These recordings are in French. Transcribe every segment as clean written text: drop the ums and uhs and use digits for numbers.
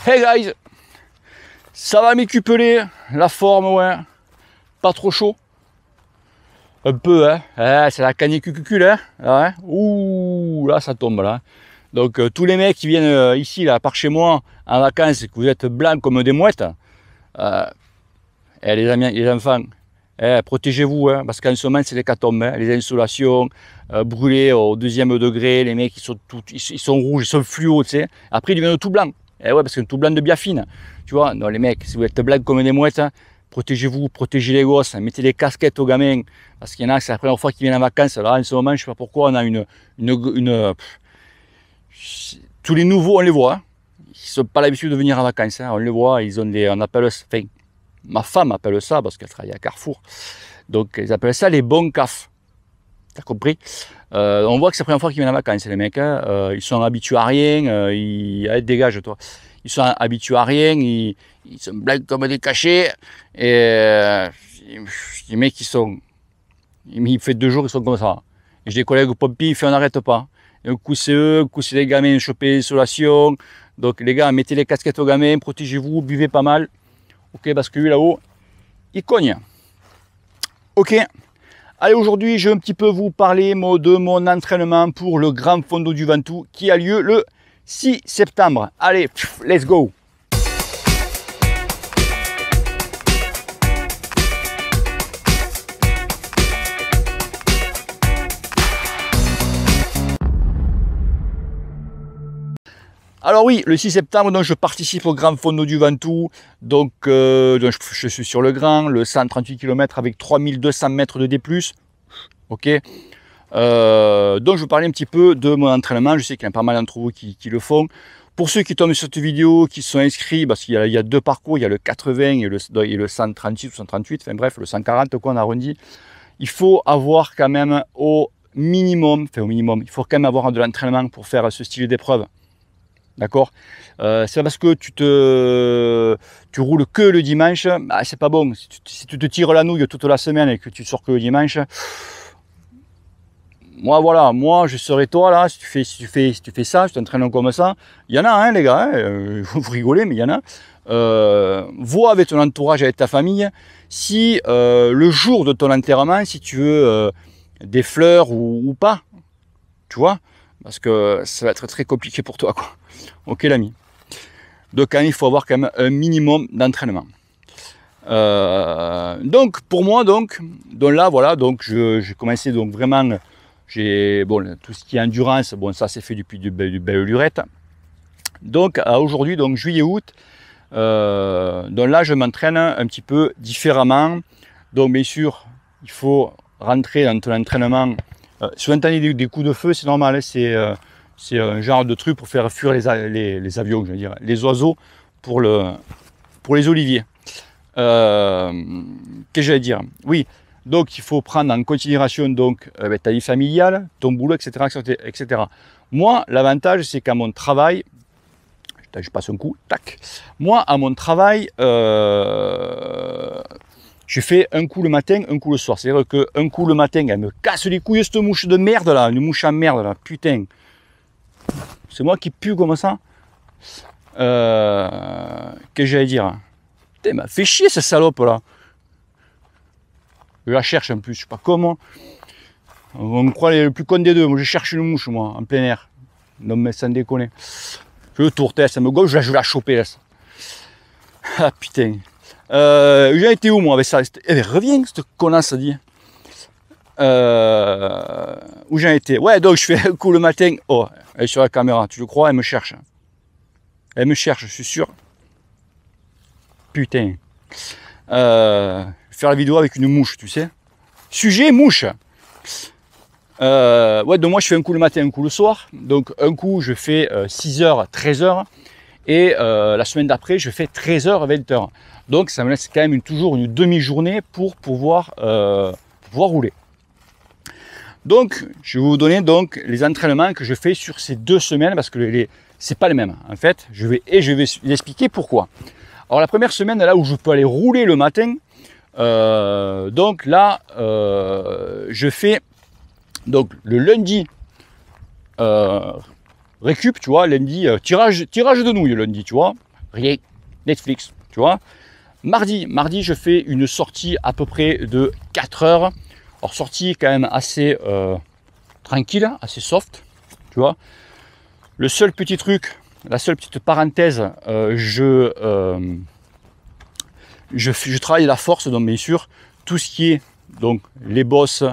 Hey guys, ça va m'écupeler, la forme, ouais, pas trop chaud. Un peu, hein, c'est la canicule, hein, là, hein. Ouh, là ça tombe là. Donc tous les mecs qui viennent ici, là, par chez moi, en vacances, que vous êtes blancs comme des mouettes, les amis, les enfants, protégez-vous, hein, parce qu'en ce moment c'est l'hécatombe, hein, les insolations, brûlés au 2e degré, les mecs ils sont rouges, ils sont fluo, tu sais. Après ils deviennent tout blancs. Ouais, parce que tout blanc de biafine, tu vois. Non les mecs, si vous êtes blancs comme des mouettes, hein, protégez-vous, protégez les gosses, hein, mettez des casquettes aux gamins, parce qu'il y en a, c'est la première fois qu'ils viennent en vacances. Là en ce moment, je sais pas pourquoi, on a tous les nouveaux, on les voit, hein. Ils n'ont pas l'habitude de venir en vacances, hein. On les voit, ils ont on appelle, enfin, ma femme appelle ça, parce qu'elle travaille à Carrefour, donc ils appellent ça les bons cafs, t'as compris. On voit que c'est la première fois qu'ils viennent en vacances, les mecs, hein. Ils sont habitués à rien, allez, dégage toi, ils sont habitués à rien, ils sont blancs comme des cachets, et les mecs il fait 2 jours, ils sont comme ça. Et j'ai des collègues pompiers, ils font on n'arrête pas. Et un coup c'est eux, un coup c'est les gamins chopés l'isolation. Donc les gars, mettez les casquettes aux gamins, protégez-vous, buvez pas mal. Ok, parce que lui là-haut, il cogne. Ok. Allez, aujourd'hui, je vais un petit peu vous parler de mon entraînement pour le Grand Fondo du Ventoux qui a lieu le 6 septembre. Allez, let's go. Alors oui, le 6 septembre, donc, je participe au Grand Fondo du Ventoux, donc je suis sur le Grand, le 138 km avec 3200 mètres de D+, ok. Donc je vais vous parler un petit peu de mon entraînement, je sais qu'il y a pas mal d'entre vous qui le font. Pour ceux qui tombent sur cette vidéo, qui sont inscrits, parce qu'il y a 2 parcours, il y a le 80 et le 136 ou 138, enfin bref, le 140 quoi, on arrondit. Il faut avoir quand même au minimum, il faut quand même avoir de l'entraînement pour faire ce style d'épreuve. D'accord, c'est parce que tu roules que le dimanche, bah, c'est pas bon. Si tu te tires la nouille toute la semaine et que tu sors que le dimanche, moi je serais toi là, si tu fais ça, tu t'entraînes comme ça, il y en a hein, les gars, hein, vous rigolez mais il y en a. Vois avec ton entourage, avec ta famille, si le jour de ton enterrement, si tu veux des fleurs ou pas, tu vois, parce que ça va être très compliqué pour toi, quoi. Ok l'ami. Donc il faut avoir quand même un minimum d'entraînement. Donc pour moi donc là voilà, donc j'ai commencé donc vraiment, bon, tout ce qui est endurance, bon ça c'est fait depuis du belle lurette. Donc à aujourd'hui, donc juillet-août, donc là je m'entraîne un petit peu différemment. Donc bien sûr il faut rentrer dans ton entraînement. Si vous entendez des coups de feu, c'est normal, hein, c'est un genre de truc pour faire fuir les avions, je veux dire, les oiseaux pour les oliviers. Qu'est-ce que j'allais dire? Oui, donc il faut prendre en considération donc ta vie familiale, ton boulot, etc. etc. Moi, l'avantage, c'est qu'à mon travail, je passe un coup, tac. Moi, à mon travail, je fais un coup le matin, un coup le soir. C'est-à-dire qu'un coup le matin, elle me casse les couilles, cette mouche de merde là, une mouche en merde là, putain. C'est moi qui pue comme ça. Qu'est-ce que j'allais dire? Putain, m'a fait chier cette salope là. Je la cherche en plus, je sais pas comment. On me croit le plus con des deux. Moi je cherche une mouche moi, en plein air. Non mais sans déconner. Je le tourne, ça me gauche, je vais la choper là. Ah putain. J'ai été où moi avec ça? Eh, reviens cette connasse dit. Où j'en étais? Ouais, donc je fais un coup le matin. Oh, elle est sur la caméra, tu le crois? Elle me cherche. Elle me cherche, je suis sûr. Putain. Faire la vidéo avec une mouche, tu sais. Sujet mouche. Ouais, donc moi je fais un coup le matin, un coup le soir. Donc un coup je fais 6h, 13h. Et la semaine d'après je fais 13h, 20h. Donc ça me laisse quand même toujours une demi-journée pour pouvoir rouler. Donc je vais vous donner donc les entraînements que je fais sur ces 2 semaines parce que c'est pas les mêmes en fait. Je vais vous expliquer pourquoi. Alors la première semaine là où je peux aller rouler le matin, donc là je fais donc le lundi récup, tu vois, lundi tirage de nouilles lundi, tu vois, rien, Netflix, tu vois. Mardi, je fais une sortie à peu près de 4 heures. Alors, sortie quand même assez tranquille, assez soft, tu vois. Le seul petit truc, la seule petite parenthèse, je travaille la force, donc bien sûr, tout ce qui est donc les bosses,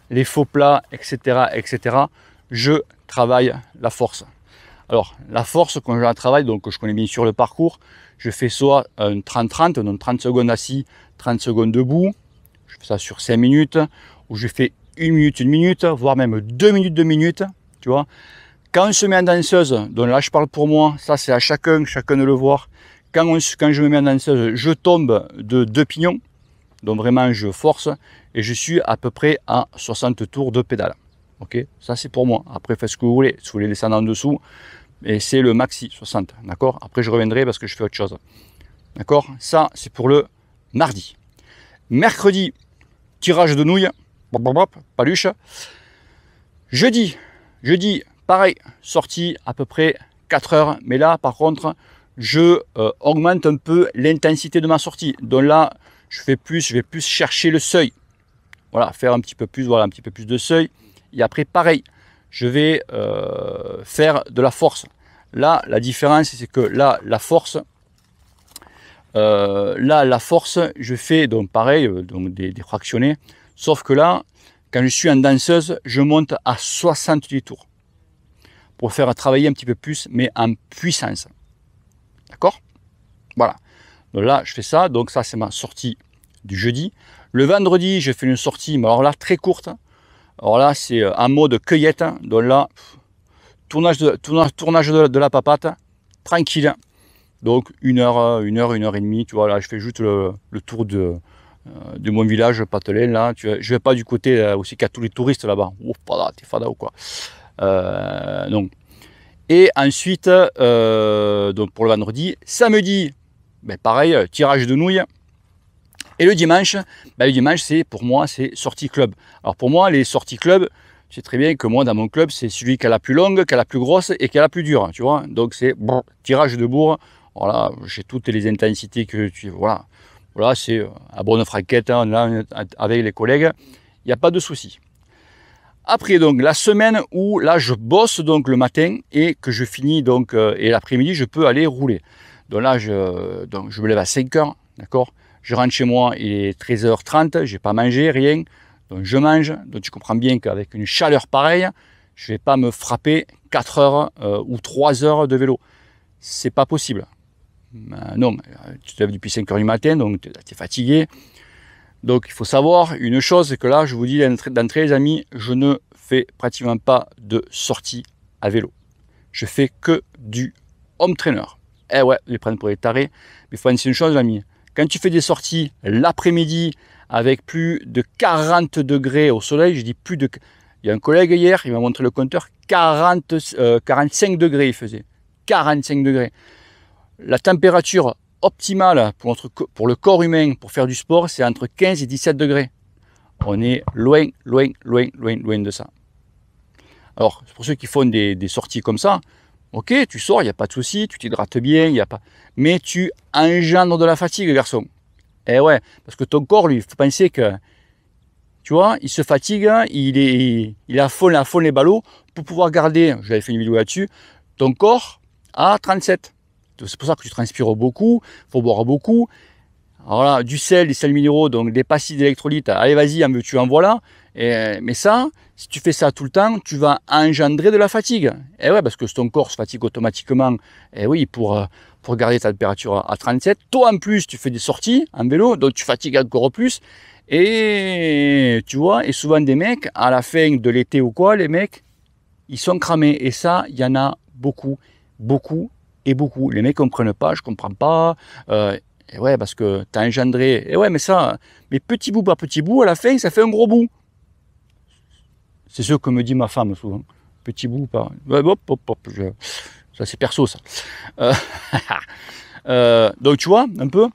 les faux plats, etc., je travaille la force. Alors, la force, quand je la travaille, donc je connais bien sûr le parcours, je fais soit un 30-30, donc 30 secondes assis, 30 secondes debout, je fais ça sur 5 minutes, ou je fais 1 minute, voire même 2 minutes, tu vois. Quand on se met en danseuse, donc là je parle pour moi, ça c'est à chacun de le voir, quand je me mets en danseuse, je tombe de 2 pignons, donc vraiment je force, et je suis à peu près à 60 tours de pédale. Ok, ça c'est pour moi. Après faites ce que vous voulez, si vous voulez descendre en dessous, et c'est le maxi 60, d'accord. Après je reviendrai parce que je fais autre chose, d'accord. Ça c'est pour le mardi. Mercredi, tirage de nouilles, paluche. Jeudi, pareil, sortie à peu près 4 heures, mais là par contre je augmente un peu l'intensité de ma sortie. Donc là je vais plus chercher le seuil, voilà, faire un petit peu plus, voilà, un petit peu plus de seuil. Et après pareil, je vais faire de la force. Là la différence c'est que là la force, je fais donc pareil, donc des fractionnés, sauf que là quand je suis en danseuse je monte à 70 tours pour faire travailler un petit peu plus, mais en puissance, d'accord. Voilà, donc là je fais ça, donc ça c'est ma sortie du jeudi. Le vendredi je fais une sortie, mais alors là très courte. Alors là c'est en mode cueillette, donc là tournage de la papate, tranquille. Donc 1 heure, 1 heure et demie, tu vois. Là je fais juste le tour de mon village Patelin, là. Je vais pas du côté aussi qu'il y a tous les touristes là-bas. Ouf, voilà, t'es fada ou quoi. Donc. Et ensuite, donc pour le vendredi, samedi, ben pareil, tirage de nouilles. Et le dimanche, c'est pour moi, c'est sortie club. Alors pour moi, les sorties club, c'est très bien que moi, dans mon club, c'est celui qui a la plus longue, qui a la plus grosse et qui a la plus dure, tu vois. Donc c'est tirage de bourre. Voilà, j'ai toutes les intensités que tu... Voilà, c'est à bonne franquette, hein, là, avec les collègues, il n'y a pas de souci. Après donc la semaine où là je bosse donc le matin et que je finis donc et l'après-midi je peux aller rouler. Donc là je me lève à 5 heures, d'accord. Je rentre chez moi, il est 13h30, j'ai pas mangé, rien. Donc je mange, donc tu comprends bien qu'avec une chaleur pareille, je vais pas me frapper 4 heures ou 3 heures de vélo. C'est pas possible. Non, tu te lèves depuis 5 heures du matin, donc tu es fatigué. Donc il faut savoir une chose, c'est que là, je vous dis d'entrée les amis, je ne fais pratiquement pas de sortie à vélo. Je fais que du home trainer. Eh ouais, ils prennent pour les tarés. Mais il faut penser une chose, les amis. Quand tu fais des sorties l'après-midi avec plus de 40 degrés au soleil, je dis plus de... Il y a un collègue hier, il m'a montré le compteur, 45 degrés il faisait. 45 degrés. La température optimale pour le corps humain pour faire du sport, c'est entre 15 et 17 degrés. On est loin de ça. Alors, pour ceux qui font des sorties comme ça, ok, tu sors, il n'y a pas de souci, tu t'hydrates bien, il y a pas... mais tu engendres de la fatigue, garçon. Eh ouais, parce que ton corps, lui, il faut penser que, tu vois, il se fatigue, il a fond les ballots pour pouvoir garder, j'avais fait une vidéo là-dessus, ton corps à 37. C'est pour ça que tu transpires beaucoup, il faut boire beaucoup. Alors là, du sel, des sels minéraux, donc des pastilles d'électrolytes, allez vas-y, tu en voilà. Mais ça, si tu fais ça tout le temps, tu vas engendrer de la fatigue. Et ouais, parce que ton corps se fatigue automatiquement, et oui, pour garder ta température à 37. Toi en plus, tu fais des sorties en vélo, donc tu fatigues encore plus. Et tu vois, et souvent des mecs, à la fin de l'été ou quoi, les mecs, ils sont cramés. Et ça, il y en a beaucoup. Les mecs comprennent pas, je comprends pas. Et ouais, parce que tu as engendré. Et ouais, mais ça, mais petit bout par petit bout, à la fin, ça fait un gros bout. C'est ce que me dit ma femme souvent. Petit bout par. Ça, c'est perso, ça. Donc, tu vois, un peu.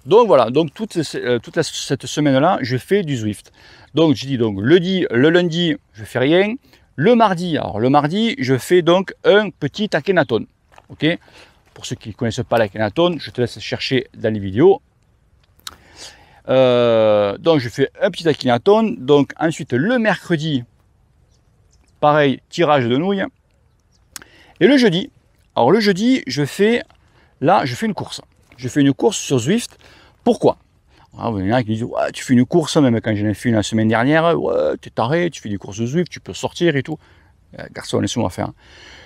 Donc, voilà. Donc, toute cette semaine-là, je fais du Zwift. Donc, je dis donc, le lundi, je fais rien. Le mardi, je fais donc un petit Akhenaton. Ok. Pour ceux qui ne connaissent pas l'Akhenaton, je te laisse chercher dans les vidéos. Donc je fais un petit Akhenaton. Donc ensuite le mercredi, pareil, tirage de nouilles. Et le jeudi, alors le jeudi, je fais une course. Je fais une course sur Zwift. Pourquoi? Alors, il y en a qui disent, ouais, tu fais une course, même quand j'en ai fait une la semaine dernière, ouais, tu es taré, tu fais des courses de Zwift, tu peux sortir et tout. Garçon, laisse-moi faire.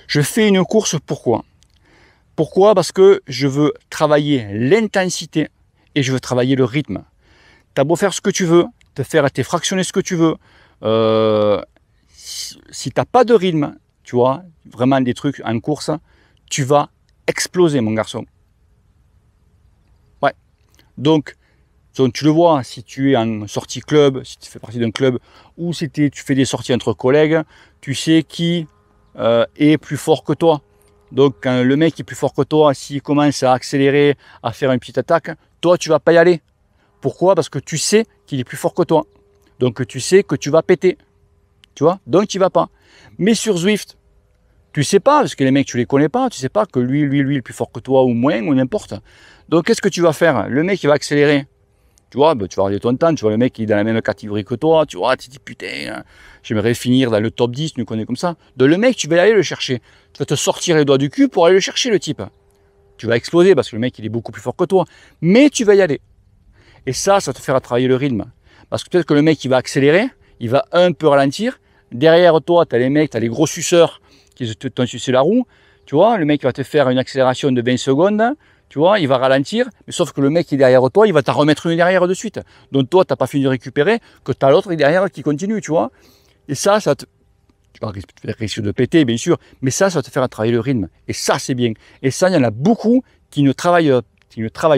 Je fais une course, pourquoi? Pourquoi? Parce que je veux travailler l'intensité et je veux travailler le rythme. Tu as beau faire ce que tu veux, te fractionner ce que tu veux. Si tu n'as pas de rythme, tu vois, vraiment des trucs en course, tu vas exploser, mon garçon. Ouais. Donc tu le vois, si tu es en sortie club, si tu fais partie d'un club, ou si tu fais des sorties entre collègues, tu sais qui est plus fort que toi. Donc quand le mec est plus fort que toi, s'il commence à accélérer, à faire une petite attaque, toi tu vas pas y aller. Pourquoi? Parce que tu sais qu'il est plus fort que toi. Donc tu sais que tu vas péter. Tu vois? Donc tu vas pas. Mais sur Zwift, tu sais pas, parce que les mecs tu les connais pas, tu sais pas que lui est plus fort que toi ou moins, ou n'importe. Donc qu'est-ce que tu vas faire? Le mec il va accélérer. Tu vois, ben, tu vas regarder ton temps, tu vois le mec qui est dans la même catégorie que toi, tu vois, tu te dis putain, j'aimerais finir dans le top 10, nous connaît comme ça. Donc le mec, tu vas aller le chercher. Tu vas te sortir les doigts du cul pour aller le chercher, le type. Tu vas exploser parce que le mec, il est beaucoup plus fort que toi. Mais tu vas y aller. Et ça te fera travailler le rythme. Parce que peut-être que le mec, il va accélérer, il va un peu ralentir. Derrière toi, tu as les mecs, tu as les gros suceurs qui t'ont sucé la roue. Tu vois, le mec va te faire une accélération de 20 secondes. Tu vois, il va ralentir, mais sauf que le mec qui est derrière toi, il va t'en remettre une derrière de suite. Donc toi, tu n'as pas fini de récupérer, que tu as l'autre derrière qui continue, tu vois. Et ça tu vas risquer de péter, bien sûr, mais ça va te faire travailler le rythme. Et ça, c'est bien. Et ça, il y en a beaucoup qui ne travaillent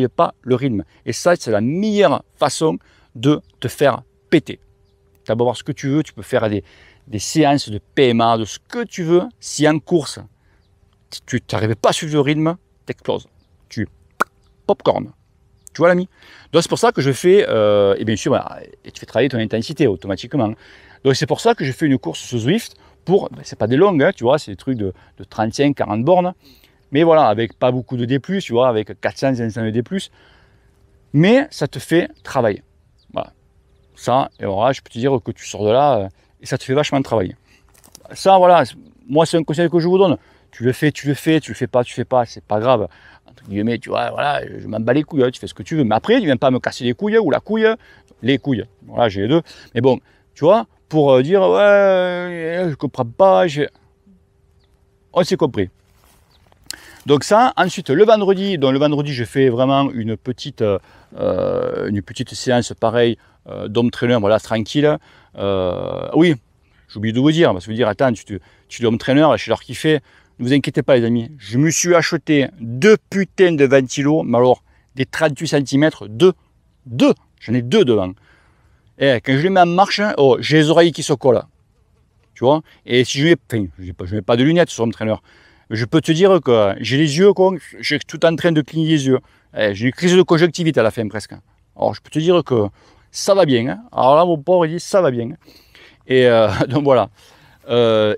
pas le rythme. Et ça, c'est la meilleure façon de te faire péter. Tu as beau voir ce que tu veux, tu peux faire des séances de PMA, de ce que tu veux. Si en course, tu n'arrives pas à suivre le rythme, tu exploses. Tu popcorn. Tu vois l'ami? Donc c'est pour ça que je fais, et bien sûr, bah, et tu fais travailler ton intensité automatiquement. Donc c'est pour ça que je fais une course sur Zwift pour, ben, c'est pas des longues, hein, tu vois, c'est des trucs de 35-40 bornes. Mais voilà, avec pas beaucoup de D+, tu vois, avec 400-500 de D+. Mais ça te fait travailler. Voilà. Ça, et voilà, je peux te dire que tu sors de là, et ça te fait vachement travailler. Ça, voilà, moi c'est un conseil que je vous donne. Tu le fais, tu le fais pas, c'est pas grave. Entre guillemets, tu vois, voilà, je m'en bats les couilles, hein, tu fais ce que tu veux. Mais après, tu viens pas me casser les couilles ou la couille, les couilles. Voilà, j'ai les deux. Mais bon, tu vois, pour dire, ouais, je comprends pas, on s'est compris. Donc ça, ensuite, le vendredi, je fais vraiment une petite séance, pareil, d'home trainer, voilà, tranquille. Oui, j'ai oublié de vous dire, parce que vous dire, attends, tu es home trainer, je suis leur kiffé. Ne vous inquiétez pas les amis, je me suis acheté 2 putains de ventilos, mais alors des 38 cm, deux, j'en ai 2 devant. Et quand je les mets en marche, oh, j'ai les oreilles qui se collent, tu vois. Et si je mets pas de lunettes sur mon traîneur, je peux te dire que j'ai les yeux, je suis tout en train de cligner les yeux. J'ai une crise de conjonctivite à la fin presque. Alors je peux te dire que ça va bien. Hein. Alors là mon pauvre il dit ça va bien. Et donc voilà.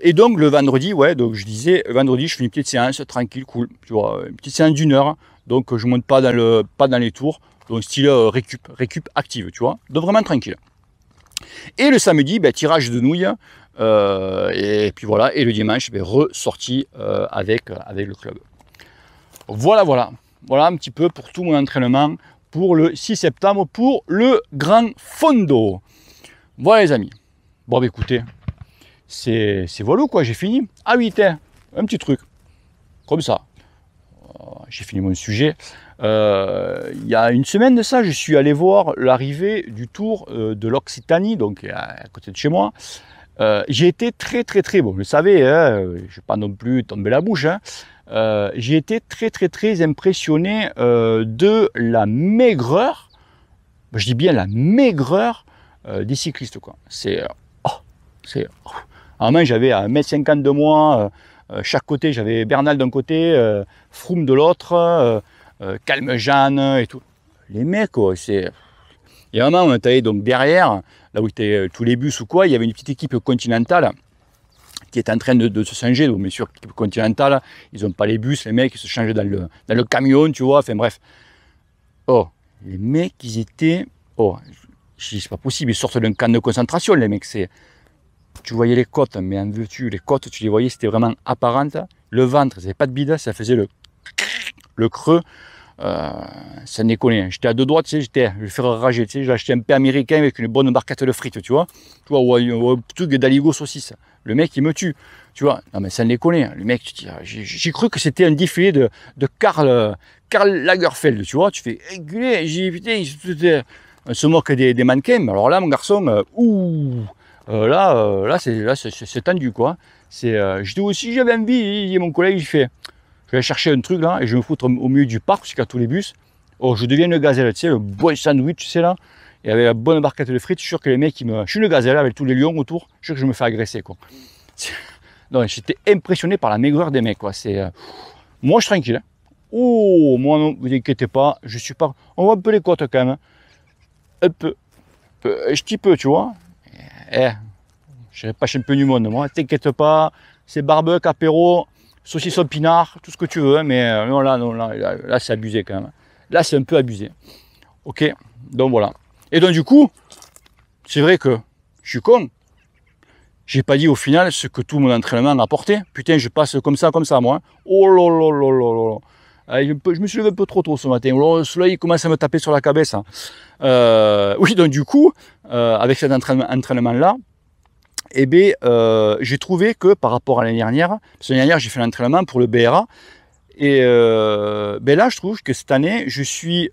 Et donc le vendredi, ouais, donc je disais, vendredi je fais une petite séance tranquille, cool, tu vois, une petite séance d'1 heure, donc je monte pas dans les tours, donc style récup active, tu vois, donc vraiment tranquille. Et le samedi, ben, tirage de nouilles, et puis voilà, et le dimanche, ben, ressorti avec le club. Voilà un petit peu pour tout mon entraînement pour le 6 septembre, pour le Grand Fondo. Voilà les amis, bon ben écoutez, c'est voilà quoi, j'ai fini. Ah oui, un petit truc, comme ça. J'ai fini mon sujet. Il y a une semaine de ça, je suis allé voir l'arrivée du Tour de l'Occitanie, donc à côté de chez moi. J'ai été très bon, vous le savez, hein, je ne vais pas non plus tomber la bouche. Hein. J'ai été très impressionné de la maigreur, je dis bien la maigreur des cyclistes. Avant, j'avais à 1,50 m de moi, chaque côté, j'avais Bernal d'un côté, Froome de l'autre, Calme-Jeanne et tout. Les mecs, c'est... Il y a un moment, on était donc derrière, là où étaient tous les bus ou quoi, il y avait une petite équipe continentale qui est en train de se changer. Donc, bien sûr, Continental, ils n'ont pas les bus, les mecs, ils se changent dans le camion, tu vois. Enfin, bref. Oh, les mecs, ils étaient... Oh, je dis, c'est pas possible, ils sortent d'un camp de concentration, les mecs. Tu voyais les côtes, mais en veux-tu, les côtes, tu les voyais, c'était vraiment apparente. Le ventre, ça n'avait pas de bide, ça faisait le creux. Ça déconne. J'étais à deux doigts, tu sais, je vais faire rager, tu sais, j'ai acheté un pain américain avec une bonne barquette de frites, tu vois, ou un truc d'aligot saucisse. Le mec, il me tue, tu vois. Non, mais ça déconne. Le mec, j'ai cru que c'était un défilé de Karl Lagerfeld, tu vois. Tu fais enculé, j'ai putain, on se moque des mannequins. Mais alors là, mon garçon, là, c'est tendu, quoi. J'étais aussi, j'avais envie, et mon collègue, il fait. Je vais chercher un truc là et je vais me foutre au milieu du parc, parce qu'il y a tous les bus. Oh, je deviens une gazelle, tu sais, le bon sandwich, tu sais là, et avec la bonne barquette de frites, je suis sûr que les mecs, je suis une gazelle avec tous les lions autour, je suis sûr que je me fais agresser, quoi. Non, j'étais impressionné par la maigreur des mecs, quoi. Moi, je suis tranquille. Hein. Oh, moi, non, vous inquiétez pas, je suis pas. On voit un peu les côtes quand même. Hein. Un peu. Un petit peu, tu vois. Je serais pas champion du monde, moi, t'inquiète pas, c'est barbecue, apéro. Saucisson pinard, tout ce que tu veux, hein, mais non, là c'est abusé quand même. Là, c'est un peu abusé. Ok, donc voilà. Et donc, du coup, c'est vrai que je suis con. J'ai pas dit au final ce que tout mon entraînement m'a apporté. Putain, je passe comme ça, moi. Hein. Oh là là là là là là. Je me suis levé un peu trop tôt ce matin. Le soleil commence à me taper sur la cabesse. Hein. Oui, donc du coup, avec cet entraînement-là, eh bien, j'ai trouvé que par rapport à l'année dernière, parce que l'année dernière j'ai fait l'entraînement pour le BRA, et ben là je trouve que cette année je suis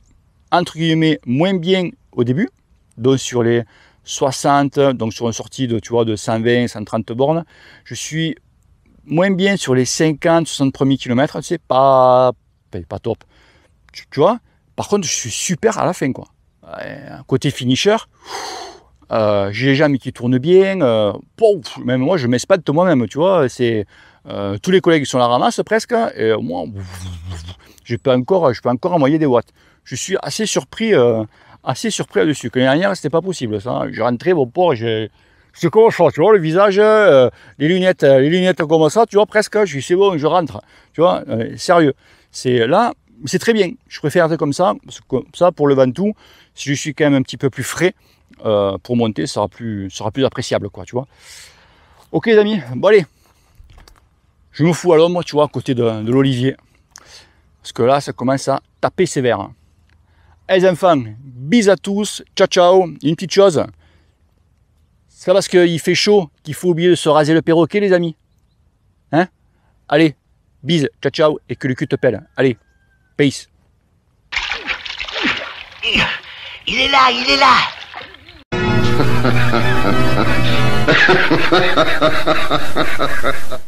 entre guillemets moins bien au début, donc sur les 60, donc sur une sortie de, tu vois, de 120, 130 bornes, je suis moins bien sur les 50, 60 premiers kilomètres, c'est pas top, tu vois. Par contre je suis super à la fin, quoi. Côté finisher, j'ai les jambes qui tournent bien, même moi je m'espate moi-même, tu vois, tous les collègues sont à la ramasse presque, et moi, je peux encore envoyer des watts. Je suis assez surpris là-dessus, que l'année dernière c'était pas possible, ça. Je rentrais, bon port, c'est comme ça, tu vois, le visage, les lunettes comme ça, tu vois, presque, je dis c'est bon, je rentre, tu vois, sérieux. Là, c'est très bien, je préfère être comme ça, parce que comme ça, pour le Ventoux, si je suis quand même un petit peu plus frais, pour monter, ça sera plus appréciable, quoi, tu vois. Ok les amis, bon allez, je me fous à l'ombre, tu vois, à côté de l'olivier, parce que là ça commence à taper sévère. Les enfants, bis à tous, ciao ciao. Une petite chose, c'est pas parce qu'il fait chaud qu'il faut oublier de se raser le perroquet, les amis, hein. Allez, bis, ciao ciao, et que le cul te pèle. Allez, peace. Il est là, il est là. Ha ha ha ha ha ha ha ha ha ha.